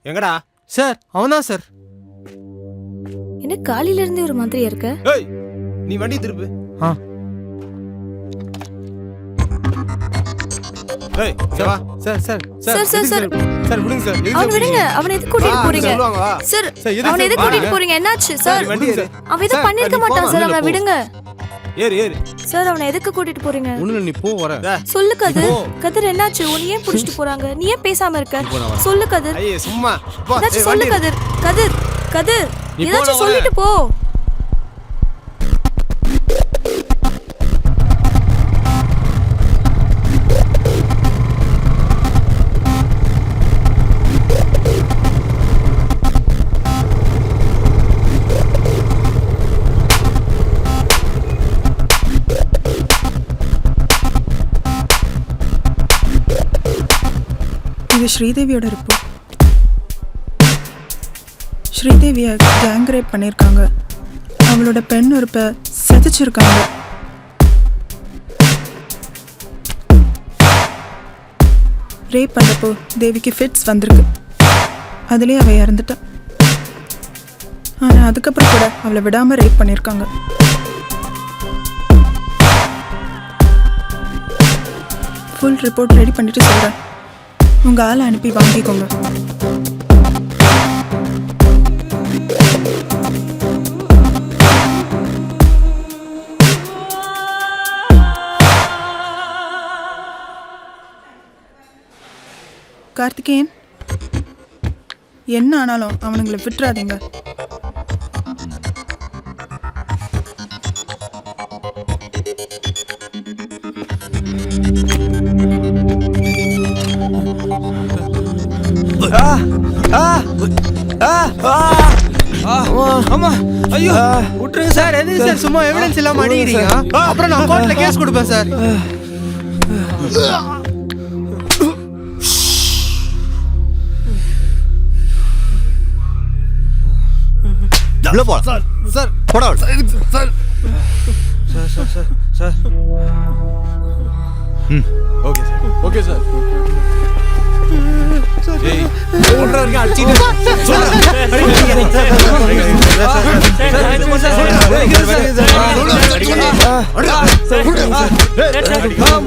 எங்கடா? சார் அவன்தான் சார். என்ன காலையில இருந்து ஒரு மாதிரியா இருக்க? ஏய் நீ வண்டி திருப்பு. ஆ ஏய் வா. Sir sir sir sir sir sir விடுங்க சார். அவன் விடுங்க. அவனை எதுக்கு கூட்டிட்டு போறீங்க? சொல்லுவாங்க வா. சார் எதுக்கு அவனை எதுக்கு கூட்டிட்டு போறீங்க? என்னாச்சு சார்? வண்டி ஏறு. அவன் எதுவும் பண்ணிருக்க மாட்டான் சார். அவனை விடுங்க. ஏறு ஏறு. சார் அவனை எதுக்கு கூட்டிட்டு போறீங்க? ஒண்ணுல நீ போ வர. சொல்லு கதிர். கதிர் என்னாச்சு? உன்னை ஏன் புடிச்சிட்டு போறாங்க? நீ ஏன் பேசாம இருக்க? சொல்லு கதிர். ஐயே சும்மா. போ. ஏதாச்சும் சொல்லு கதிர். கதிர் கதிர் ஏதாச்சும் சொல்லிட்டு போ. இது ஸ்ரீதேவியோட ரிப்போர்ட். ஸ்ரீதேவியை கேங் ரேப் பண்ணியிருக்காங்க. அவளோட பெண் உறுப்பை செதைச்சிருக்காங்க. ரேப் பண்ணப்போ தேவிக்கு ஃபிட்ஸ் வந்திருக்கு. அதுலேயே அவள் இறந்துட்டா. ஆனால் அதுக்கப்புறம் கூட அவளை விடாமல் ரேப் பண்ணியிருக்காங்க. ஃபுல் ரிப்போர்ட் ரெடி பண்ணிட்டு சொல்கிறேன். உங்கள் ஆளை அனுப்பி வாங்கிக்கோங்க. கார்த்திகேயன், என்ன ஆனாலும் அவனுங்களை விட்டுறாதீங்க. ஆமா ஐயோ விட்டுருங்க சார். எதுக்கு சார் சும்மா எவிடன்ஸ் இல்லாம அடிக்கிறீங்க? அப்புறம் நான் கோர்ட்ல கேஸ் கொடுப்பேன் சார். உள்ள போ. சார் சார் போடா. Sir sir sir sir sir. Okay sir. Okay sir. ஏய் ஓடுற வரைக்கும் அடிச்சிட்டு சொல்றா.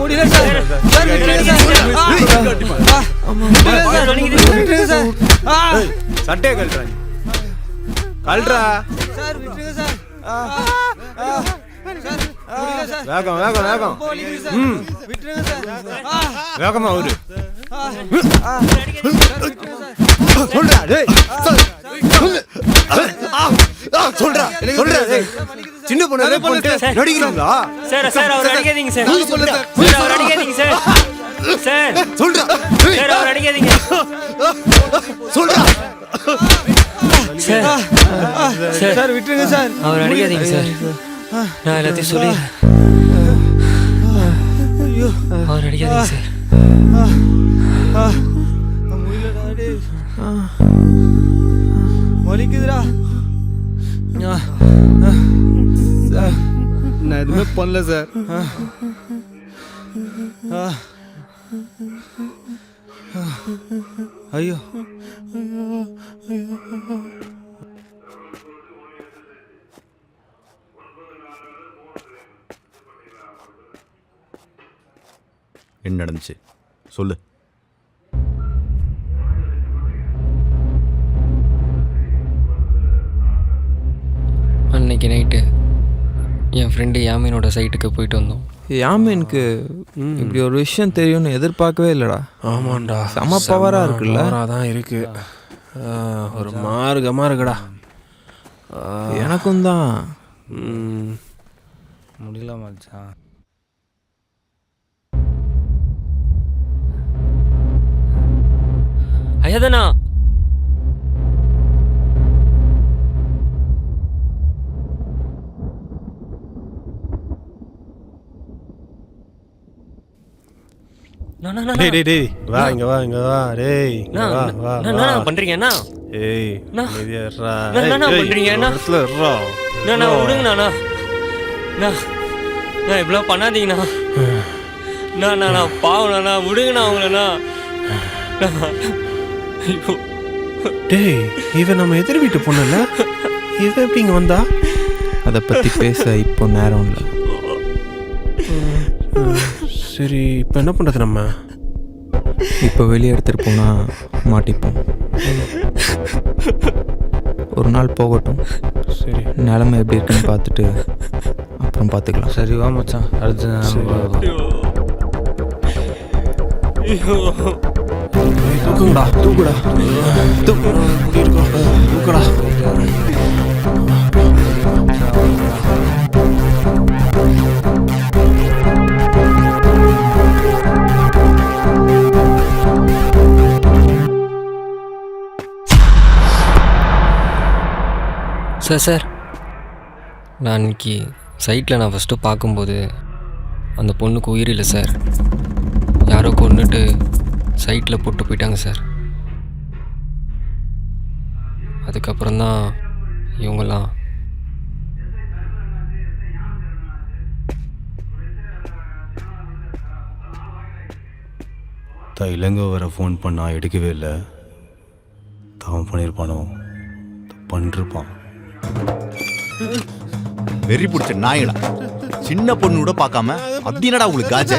முடியல சார். சார் விட்டுருங்க சார். சட்டை கழட்றா. கழட்றா. சார் விட்டுருங்க சார். வேகம் வேகம் வேகம். விட்டுருங்க சார். வேகமா ஓடு. சொல்றா. டேய் சொல்றா. சொல்றா. டேய் சின்ன பொண்ணு ரேப் பண்ணிட்டு நடிக்கிறீங்களா? சார் சார் அவர் அடிக்காதீங்க சார். சார் அவர் அடிக்காதீங்க சார். சார் சொல்றா. சார் அவர் அடிக்காதீங்க. சொல்றா. சார் சார் சார் விட்டுருங்க சார். அவர் அடிக்காதீங்க சார். நான் எல்லாத்தையும் சொல்லி அவர் அடிக்காதீங்க சார். வலிக்குதுடா. நான் எதுவுமே பண்ணல சார். ஐயோ என்ன நடந்துச்சு சொல்லு. அன்னைக்கு நைட்டு என் ஃப்ரெண்டு யாமீனோட சைட்டுக்கு போயிட்டு வந்தோம். யாமீனுக்கு இப்படி ஒரு விஷயம் தெரியும்னு எதிர்பார்க்கவே இல்லைடா. ஆமாண்டா, செம பவராக இருக்குல்ல. தான் இருக்கு. ஒரு மார்க்கமாக இருக்குடா. எனக்கும் தான் முடியல மச்சான். ஐயாதானா டேய் டேய் டேய் வா இங்க வா இங்க வா டேய் வா வா என்ன பண்றீங்க? என்ன ஏய் நான் அமைதியா இருடா. என்ன பண்றீங்க? என்ன இடத்துல இருடா. நான் விடுங்கண்ணா. நான் இவ்வளோ பண்ணாதீங்கண்ணா. நான் பாவண்ணா. விடுங்கண்ணா அவங்களண்ணா. ஐயோ டேய் இவன் நம்ம எதிர் வீட்டு பொண்ணுல்ல, இவன் எப்படி இங்கே வந்தா? அதை பற்றி பேச இப்போ நேரம் இல்லை. சரி இப்போ என்ன பண்ணுறது நம்ம? இப்போ வெளியே எடுத்துகிட்டு போனால் மாட்டிப்போம். ஒரு நாள் போகட்டும், சரி நிலமை எப்படி இருக்குன்னு பார்த்துட்டு அப்புறம் பார்த்துக்கலாம். சரி வா மச்சான், அடுத்து தூக்குங்கடா, தூக்குடா, தூக்குடா. சார் நான் இன்னைக்கு சைட்டில் நான் ஃபஸ்ட்டு பார்க்கும்போது அந்த பொண்ணுக்கு உயிர் இல்லை சார். யாரோ கொன்னுட்டு சைட்டில் போட்டு போயிட்டாங்க சார். அதுக்கப்புறம் தான் இவங்கெல்லாம் இளங்கோ வர ஃபோன் பண்ணா எடுக்கவே இல்லை. தான் பண்ணியிருப்பானோ, பண்ணிருப்பான். வெறி பிடிச்ச நாயடா, சின்ன பொண்ணு கூட பார்க்காம அப்படி என்னடா உங்களுக்கு காஜ?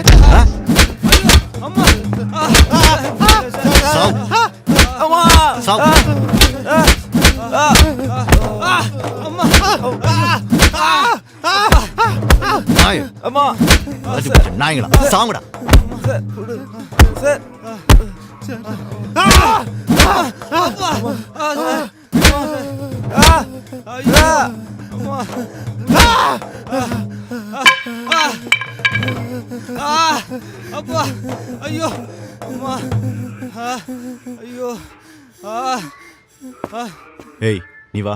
நாயங்களா சாங்கடா. அப்பா ஐயோ அம்மா ஐயோ ஏய் நீ வா.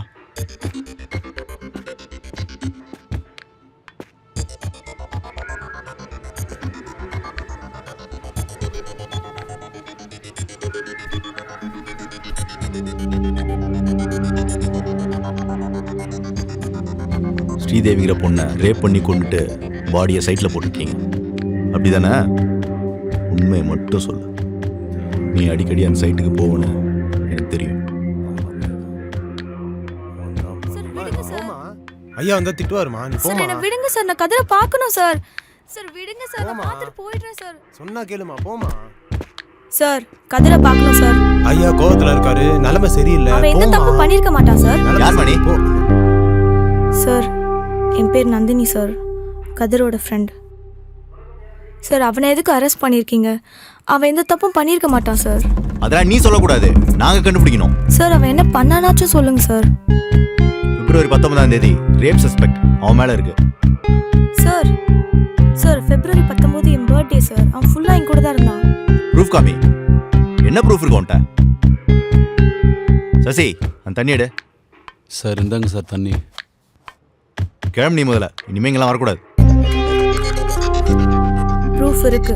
ஸ்ரீதேவிங்கிற பொண்ணை ரேப் பண்ணி கொண்டுட்டு பாடியை சைட்டில் போட்டுருக்கீங்க, அப்படிதானே? உண்மையை மட்டும் சொல்லு. நீ அடிக்கடி அந்த சைட்டுக்கு போகணும்னு எனக்கு தெரியும். ஐயா வந்தா திட்டுவாருமா, நீ சார் போமா. என்ன விடுங்க சார், நான் கதிரை பார்க்கணும் சார். சார் விடுங்க சார், நான் பார்த்துட்டு போயிடுறேன் சார். சொன்னா கேளுமா, போமா. சார் கதிரை பார்க்கணும் சார். ஐயா கோவத்துல இருக்காரு, நிலைமை சரியில்லை. அவன் எந்த தப்பு பண்ணிருக்க மாட்டான் சார். யார் மணி? சார் என் பேர் நந்தினி சார், கதிரோட ஃப்ரெண்ட் சார். அவனை எதுக்கு அரெஸ்ட் பண்ணியிருக்கீங்க? அவன் எந்த தப்பும் பண்ணியிருக்க மாட்டான் சார். அதெல்லாம் நீ சொல்லக்கூடாது, நாங்கள் கண்டுபிடிக்கணும். சார் அவன் என்ன பண்ணானாச்சும் சொல்லுங்க சார். பிப்ரவரி 19ஆம் தேதி ரேப் சஸ்பெக்ட் அவன் மேலே இருக்கு. சார் சார் February 19 என் பர்த்டே சார். அவன் ஃபுல்லாக என் கூட தான் இருந்தான். ப்ரூஃப் காமி. என்ன ப்ரூஃப் இருக்கு உன்ட்ட? சசி அந்த தண்ணி எடு. சார் இந்தாங்க சார் தண்ணி. கிளம்பு நீ முதல்ல, இனிமே இங்கெல்லாம் வரக்கூடாது. ப்ரூஃப் இருக்கு.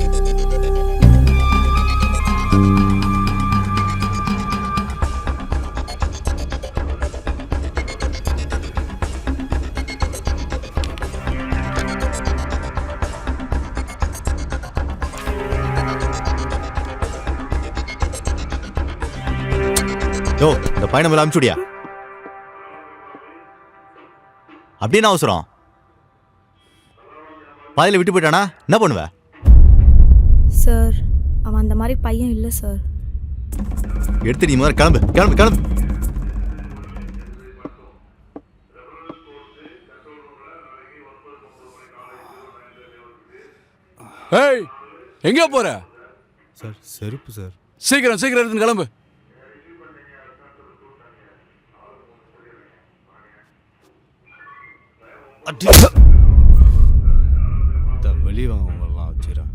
யோ இந்த பையனை மேலே அனுப்பிச்சுடியா? அப்படின்னு அவசரம் பாதியில் விட்டு போயிட்டானா என்ன பண்ணுவ? சார் அவன் அந்த மாதிரி பையன் இல்லை சார். எடுத்து நீ முதல்ல கிளம்பு கிளம்பு கிளம்பு. ஏய் எங்கே போற? சார் செருப்பு சார். சீக்கிரம் சீக்கிரம் எடுத்து கிளம்பு. வெளியே வாங்க உங்களெல்லாம் வச்சுக்கிறேன்.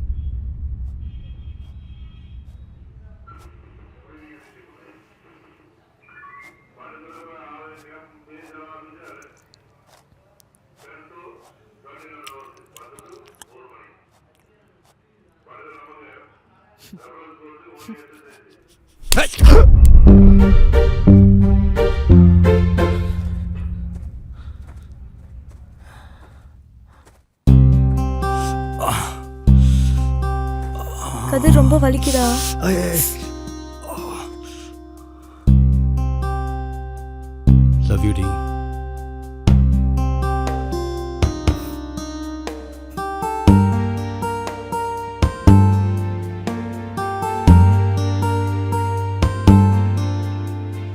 கதிர் ரொம்ப வலிக்குதா? பியூட்டி